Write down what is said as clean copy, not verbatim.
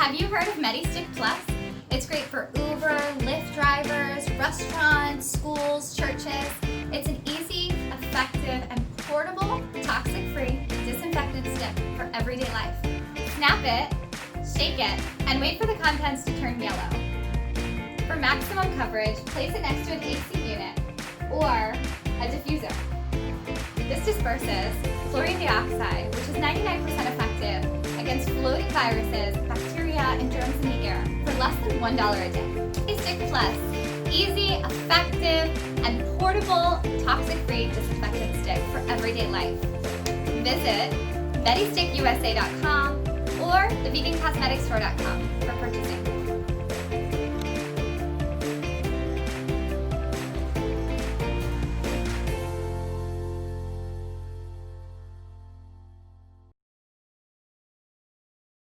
Have you heard of MEDiSTICK Plus? It's great for Uber, Lyft drivers, restaurants, schools, churches. It's an easy, effective, and portable, toxic-free disinfectant stick for everyday life. Snap it, shake it, and wait for the contents to turn yellow. For maximum coverage, place it next to an AC unit or a diffuser. This disperses chlorine dioxide, which is 99% effective against floating viruses, bacteria, and germs in the air for less than $1 a day. MEDiSTICK Plus, easy, effective, and portable, toxic-free disinfectant stick for everyday life. Visit MEDiSTICKUSA.com or thevegancosmeticsstore.com for purchasing.